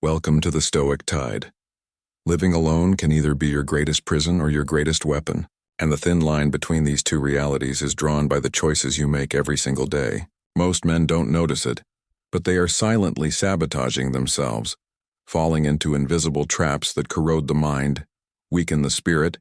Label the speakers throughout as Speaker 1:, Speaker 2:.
Speaker 1: Welcome to the Stoic Tide. Living alone can either be your greatest prison or your greatest weapon, and the thin line between these two realities is drawn by the choices you make every single day. Most men don't notice it, but they are silently sabotaging themselves, falling into invisible traps that corrode the mind, weaken the spirit,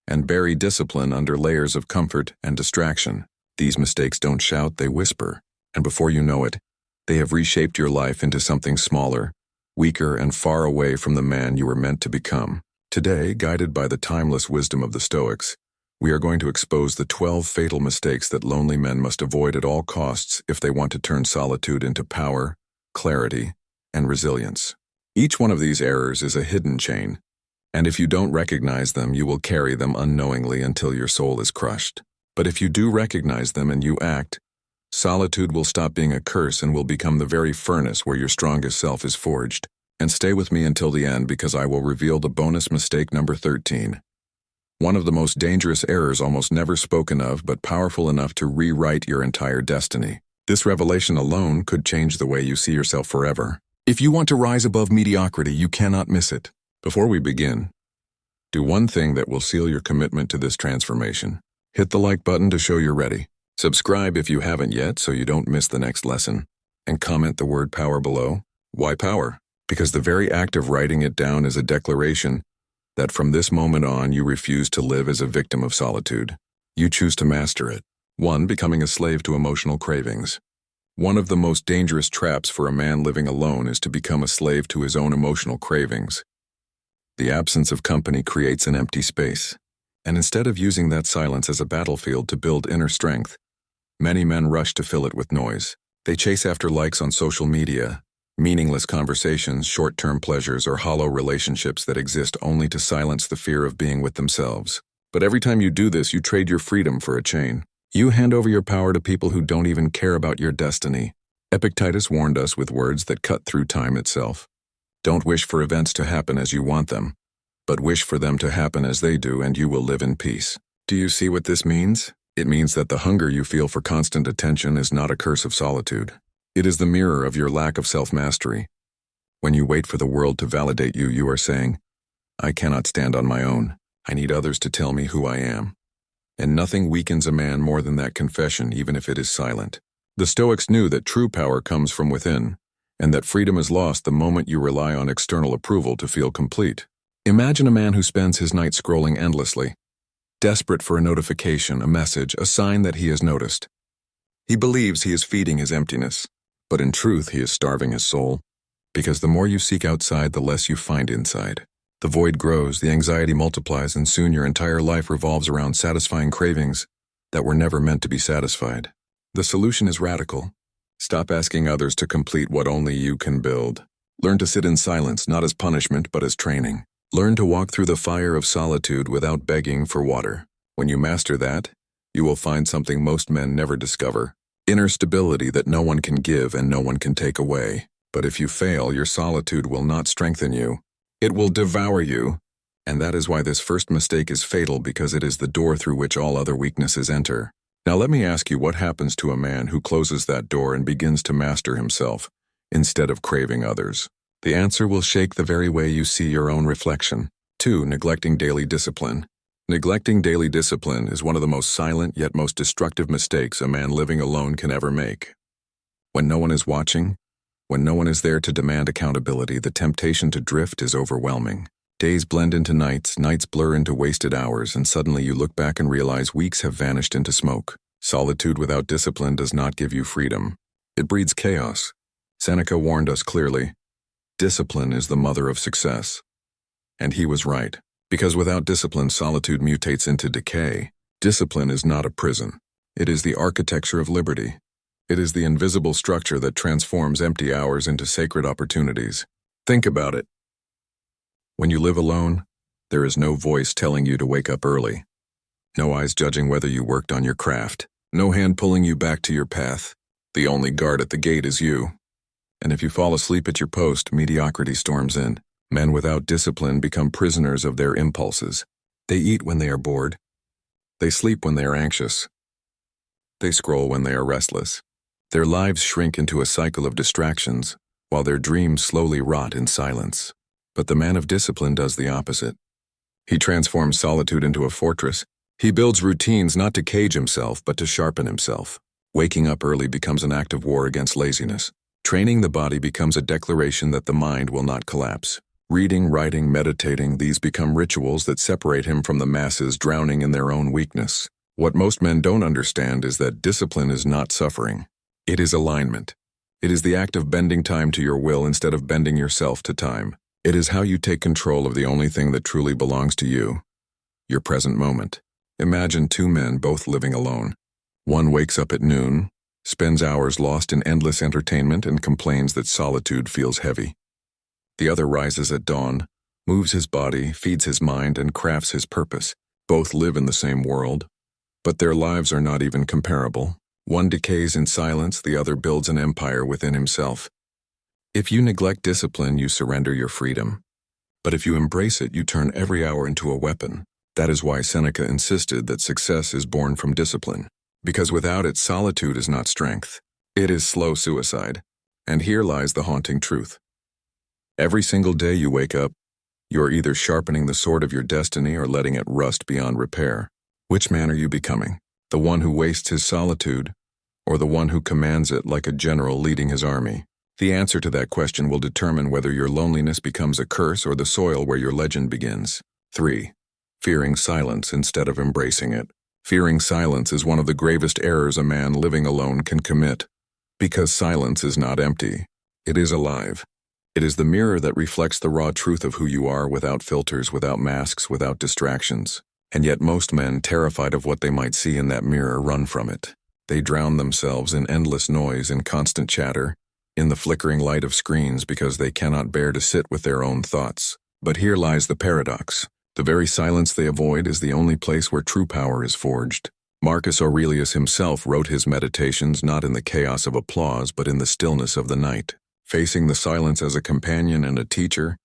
Speaker 1: and bury discipline under layers of comfort and distraction. These mistakes don't shout, they whisper, and before you know it, they have reshaped your life into something smaller, weaker, and far away from the man you were meant to become. Today, guided by the timeless wisdom of the Stoics, we are going to expose the 12 fatal mistakes that lonely men must avoid at all costs if they want to turn solitude into power, clarity, and resilience. Each one of these errors is a hidden chain, and if you don't recognize them, you will carry them unknowingly until your soul is crushed. But if you do recognize them and you act, solitude will stop being a curse and will become the very furnace where your strongest self is forged. And stay with me until the end because I will reveal the bonus mistake number 13. One of the most dangerous errors almost never spoken of but powerful enough to rewrite your entire destiny. This revelation alone could change the way you see yourself forever. If you want to rise above mediocrity, you cannot miss it. Before we begin, do one thing that will seal your commitment to this transformation. Hit the like button to show you're ready. Subscribe if you haven't yet so you don't miss the next lesson. And comment the word power below. Why power? Because the very act of writing it down is a declaration that from this moment on you refuse to live as a victim of solitude. You choose to master it. 1. Becoming a slave to emotional cravings. One of the most dangerous traps for a man living alone is to become a slave to his own emotional cravings. The absence of company creates an empty space. And instead of using that silence as a battlefield to build inner strength, many men rush to fill it with noise. They chase after likes on social media, meaningless conversations, short-term pleasures, or hollow relationships that exist only to silence the fear of being with themselves. But every time you do this, you trade your freedom for a chain. You hand over your power to people who don't even care about your destiny. Epictetus warned us with words that cut through time itself. Don't wish for events to happen as you want them, but wish for them to happen as they do and you will live in peace. Do you see what this means? It means that the hunger you feel for constant attention is not a curse of solitude. It is the mirror of your lack of self-mastery. When you wait for the world to validate you, you are saying, I cannot stand on my own. I need others to tell me who I am. And nothing weakens a man more than that confession, even if it is silent. The Stoics knew that true power comes from within, and that freedom is lost the moment you rely on external approval to feel complete. Imagine a man who spends his night scrolling endlessly, desperate for a notification, a message, a sign that he is noticed. He believes he is feeding his emptiness, but in truth he is starving his soul, because the more you seek outside, the less you find inside. The void grows, the anxiety multiplies, and soon your entire life revolves around satisfying cravings that were never meant to be satisfied. The solution is radical. Stop asking others to complete what only you can build. Learn to sit in silence, not as punishment, but as training. Learn to walk through the fire of solitude without begging for water. When you master that, you will find something most men never discover. Inner stability that no one can give and no one can take away. But if you fail, your solitude will not strengthen you. It will devour you. And that is why this first mistake is fatal, because it is the door through which all other weaknesses enter. Now let me ask you, what happens to a man who closes that door and begins to master himself instead of craving others? The answer will shake the very way you see your own reflection. 2. Neglecting daily discipline. Neglecting daily discipline is one of the most silent yet most destructive mistakes a man living alone can ever make. When no one is watching, when no one is there to demand accountability, the temptation to drift is overwhelming. Days blend into nights, nights blur into wasted hours, and suddenly you look back and realize weeks have vanished into smoke. Solitude without discipline does not give you freedom. It breeds chaos. Seneca warned us clearly, discipline is the mother of success. And he was right, because without discipline, solitude mutates into decay. Discipline is not a prison. It is the architecture of liberty. It is the invisible structure that transforms empty hours into sacred opportunities. Think about it. When you live alone, there is no voice telling you to wake up early. No eyes judging whether you worked on your craft. No hand pulling you back to your path. The only guard at the gate is you. And if you fall asleep at your post, mediocrity storms in. Men without discipline become prisoners of their impulses. They eat when they are bored. They sleep when they are anxious. They scroll when they are restless. Their lives shrink into a cycle of distractions, while their dreams slowly rot in silence. But the man of discipline does the opposite. He transforms solitude into a fortress. He builds routines not to cage himself, but to sharpen himself. Waking up early becomes an act of war against laziness. Training the body becomes a declaration that the mind will not collapse. Reading, writing, meditating, these become rituals that separate him from the masses drowning in their own weakness. What most men don't understand is that discipline is not suffering. It is alignment. It is the act of bending time to your will instead of bending yourself to time. It is how you take control of the only thing that truly belongs to you, your present moment. Imagine two men both living alone. One wakes up at noon, spends hours lost in endless entertainment, and complains that solitude feels heavy. The other rises at dawn, moves his body, feeds his mind, and crafts his purpose. Both live in the same world, but their lives are not even comparable. One decays in silence, the other builds an empire within himself. If you neglect discipline, you surrender your freedom. But if you embrace it, you turn every hour into a weapon. That is why Seneca insisted that success is born from discipline. Because without it, solitude is not strength. It is slow suicide. And here lies the haunting truth. Every single day you wake up, you are either sharpening the sword of your destiny or letting it rust beyond repair. Which man are you becoming? The one who wastes his solitude, or the one who commands it like a general leading his army? The answer to that question will determine whether your loneliness becomes a curse or the soil where your legend begins. 3. Fearing silence instead of embracing it. Fearing silence is one of the gravest errors a man living alone can commit. Because silence is not empty. It is alive. It is the mirror that reflects the raw truth of who you are without filters, without masks, without distractions. And yet most men, terrified of what they might see in that mirror, run from it. They drown themselves in endless noise, in constant chatter, in the flickering light of screens because they cannot bear to sit with their own thoughts. But here lies the paradox. The very silence they avoid is the only place where true power is forged. Marcus Aurelius himself wrote his meditations not in the chaos of applause but in the stillness of the night. Facing the silence as a companion and a teacher,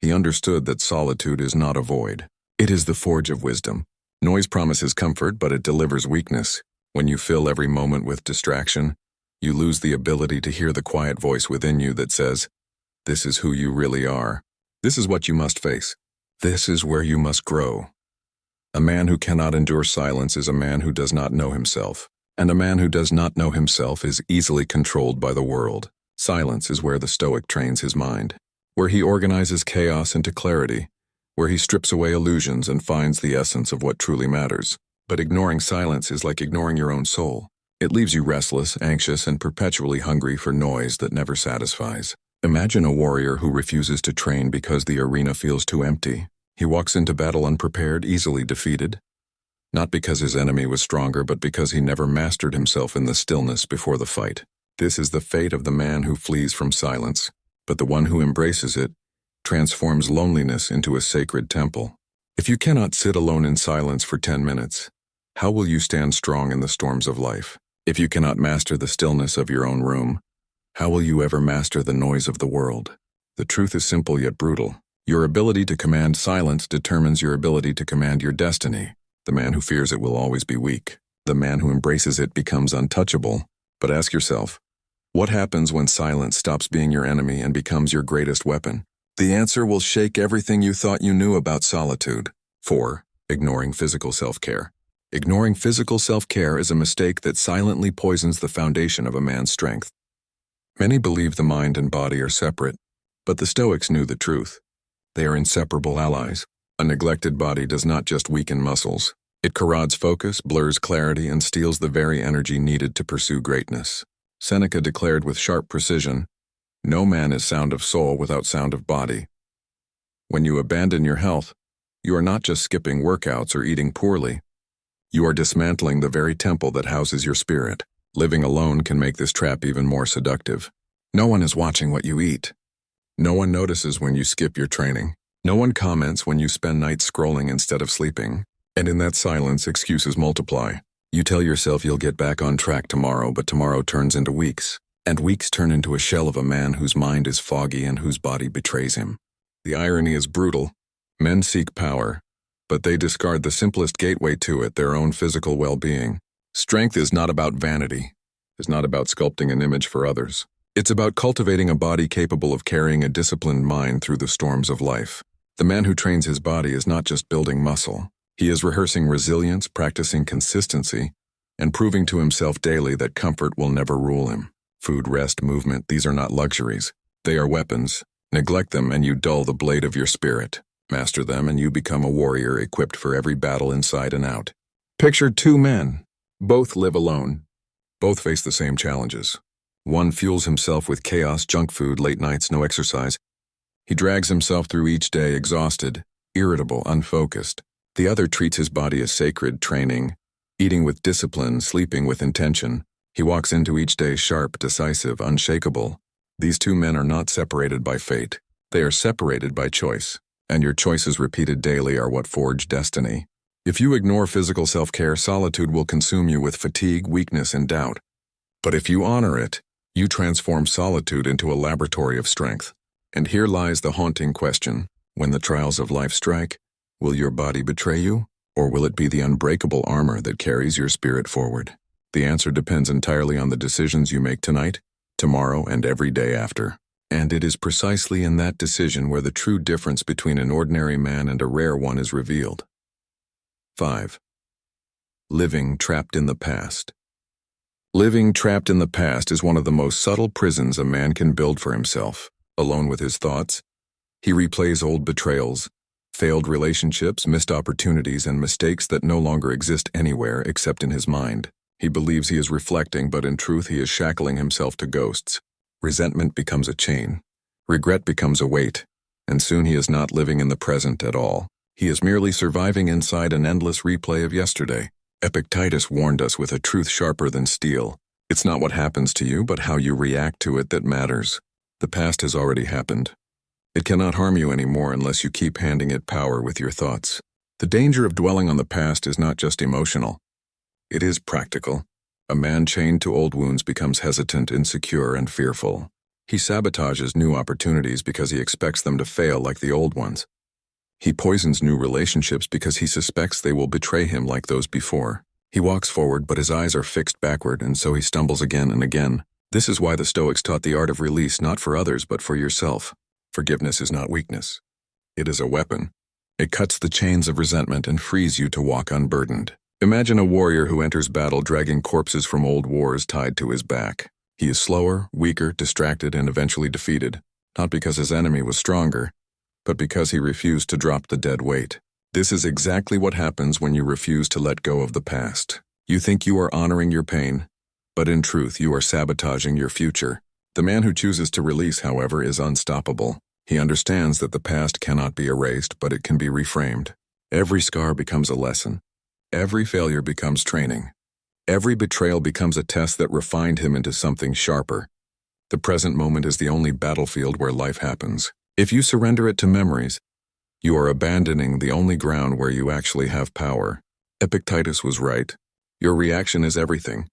Speaker 1: he understood that solitude is not a void. It is the forge of wisdom. Noise promises comfort, but it delivers weakness. When you fill every moment with distraction, you lose the ability to hear the quiet voice within you that says, "This is who you really are. This is what you must face. This is where you must grow." A man who cannot endure silence is a man who does not know himself. And a man who does not know himself is easily controlled by the world. Silence is where the Stoic trains his mind, where he organizes chaos into clarity, where he strips away illusions and finds the essence of what truly matters. But ignoring silence is like ignoring your own soul. It leaves you restless, anxious, and perpetually hungry for noise that never satisfies. Imagine a warrior who refuses to train because the arena feels too empty. He walks into battle unprepared, easily defeated. Not because his enemy was stronger, but because he never mastered himself in the stillness before the fight. This is the fate of the man who flees from silence, but the one who embraces it transforms loneliness into a sacred temple. If you cannot sit alone in silence for 10 minutes, how will you stand strong in the storms of life? If you cannot master the stillness of your own room, how will you ever master the noise of the world? The truth is simple yet brutal. Your ability to command silence determines your ability to command your destiny. The man who fears it will always be weak. The man who embraces it becomes untouchable. But ask yourself, what happens when silence stops being your enemy and becomes your greatest weapon? The answer will shake everything you thought you knew about solitude. 4. Ignoring physical self-care. Ignoring physical self-care is a mistake that silently poisons the foundation of a man's strength. Many believe the mind and body are separate, but the Stoics knew the truth. They are inseparable allies. A neglected body does not just weaken muscles. It corrodes focus, blurs clarity, and steals the very energy needed to pursue greatness. Seneca declared with sharp precision, "No man is sound of soul without sound of body." When you abandon your health, you are not just skipping workouts or eating poorly. You are dismantling the very temple that houses your spirit. Living alone can make this trap even more seductive. No one is watching what you eat. No one notices when you skip your training. No one comments when you spend nights scrolling instead of sleeping. And in that silence, excuses multiply. You tell yourself you'll get back on track tomorrow, but tomorrow turns into weeks. And weeks turn into a shell of a man whose mind is foggy and whose body betrays him. The irony is brutal. Men seek power, but they discard the simplest gateway to it, their own physical well-being. Strength is not about vanity. It's not about sculpting an image for others. It's about cultivating a body capable of carrying a disciplined mind through the storms of life. The man who trains his body is not just building muscle. He is rehearsing resilience, practicing consistency, and proving to himself daily that comfort will never rule him. Food, rest, movement, these are not luxuries. They are weapons. Neglect them and you dull the blade of your spirit. Master them and you become a warrior equipped for every battle inside and out. Picture two men. Both live alone. Both face the same challenges. One fuels himself with chaos, junk food, late nights, no exercise. He drags himself through each day exhausted, irritable, unfocused. The other treats his body as sacred, training, eating with discipline, sleeping with intention. He walks into each day sharp, decisive, unshakable. These two men are not separated by fate. They are separated by choice. And your choices repeated daily are what forge destiny. If you ignore physical self-care, solitude will consume you with fatigue, weakness, and doubt. But if you honor it, you transform solitude into a laboratory of strength. And here lies the haunting question. When the trials of life strike, will your body betray you, or will it be the unbreakable armor that carries your spirit forward? The answer depends entirely on the decisions you make tonight, tomorrow, and every day after. And it is precisely in that decision where the true difference between an ordinary man and a rare one is revealed. 5. Living trapped in the past. Living trapped in the past is one of the most subtle prisons a man can build for himself. Alone with his thoughts, he replays old betrayals, failed relationships, missed opportunities, and mistakes that no longer exist anywhere except in his mind. He believes he is reflecting, but in truth he is shackling himself to ghosts. Resentment becomes a chain. Regret becomes a weight. And soon he is not living in the present at all. He is merely surviving inside an endless replay of yesterday. Epictetus warned us with a truth sharper than steel. It's not what happens to you, but how you react to it that matters. The past has already happened. It cannot harm you anymore unless you keep handing it power with your thoughts. The danger of dwelling on the past is not just emotional. It is practical. A man chained to old wounds becomes hesitant, insecure, and fearful. He sabotages new opportunities because he expects them to fail like the old ones. He poisons new relationships because he suspects they will betray him like those before. He walks forward, but his eyes are fixed backward, and so he stumbles again and again. This is why the Stoics taught the art of release, not for others, but for yourself. Forgiveness is not weakness. It is a weapon. It cuts the chains of resentment and frees you to walk unburdened. Imagine a warrior who enters battle dragging corpses from old wars tied to his back. He is slower, weaker, distracted, and eventually defeated, not because his enemy was stronger, but because he refused to drop the dead weight. This is exactly what happens when you refuse to let go of the past. You think you are honoring your pain, but in truth you are sabotaging your future. The man who chooses to release, however, is unstoppable. He understands that the past cannot be erased, but it can be reframed. Every scar becomes a lesson. Every failure becomes training. Every betrayal becomes a test that refined him into something sharper. The present moment is the only battlefield where life happens. If you surrender it to memories, you are abandoning the only ground where you actually have power. Epictetus was right. Your reaction is everything.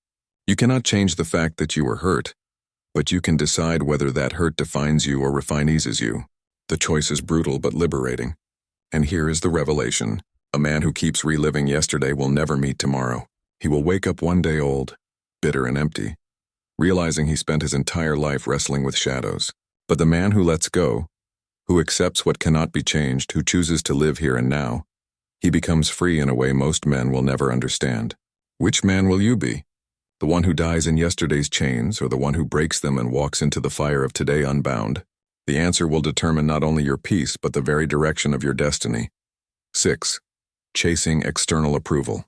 Speaker 1: You cannot change the fact that you were hurt, but you can decide whether that hurt defines you or refineases you. The choice is brutal but liberating. And here is the revelation. A man who keeps reliving yesterday will never meet tomorrow. He will wake up one day old, bitter and empty, realizing he spent his entire life wrestling with shadows. But the man who lets go, who accepts what cannot be changed, who chooses to live here and now, he becomes free in a way most men will never understand. Which man will you be? The one who dies in yesterday's chains, or the one who breaks them and walks into the fire of today unbound? The answer will determine not only your peace, but the very direction of your destiny. 6. Chasing external approval.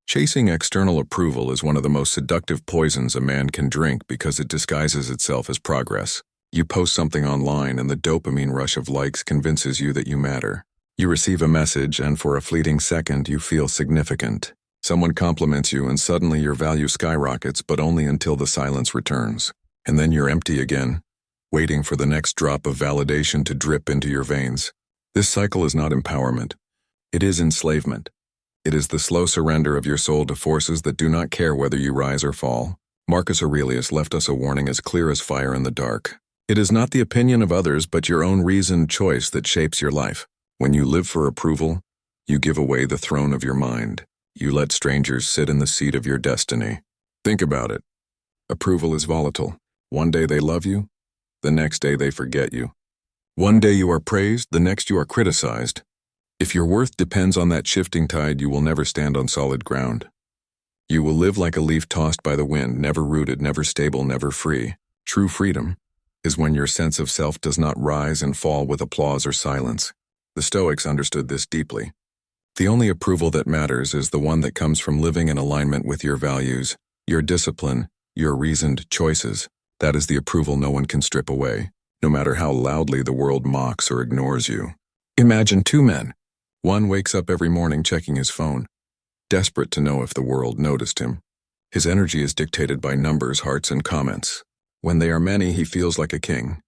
Speaker 1: Chasing external approval is one of the most seductive poisons a man can drink because it disguises itself as progress. You post something online and the dopamine rush of likes convinces you that you matter. You receive a message and for a fleeting second you feel significant. Someone compliments you and suddenly your value skyrockets, but only until the silence returns. And then you're empty again, waiting for the next drop of validation to drip into your veins. This cycle is not empowerment. It is enslavement. It is the slow surrender of your soul to forces that do not care whether you rise or fall. Marcus Aurelius left us a warning as clear as fire in the dark. It is not the opinion of others, but your own reasoned choice that shapes your life. When you live for approval, you give away the throne of your mind. You let strangers sit in the seat of your destiny. Think about it. Approval is volatile. One day they love you, the next day they forget you. One day you are praised, the next you are criticized. If your worth depends on that shifting tide, you will never stand on solid ground. You will live like a leaf tossed by the wind, never rooted, never stable, never free. True freedom is when your sense of self does not rise and fall with applause or silence. The Stoics understood this deeply. The only approval that matters is the one that comes from living in alignment with your values, your discipline, your reasoned choices. That is the approval no one can strip away, no matter how loudly the world mocks or ignores you. Imagine two men. One wakes up every morning checking his phone, desperate to know if the world noticed him. His energy is dictated by numbers, hearts, and comments. When they are many, he feels like a king.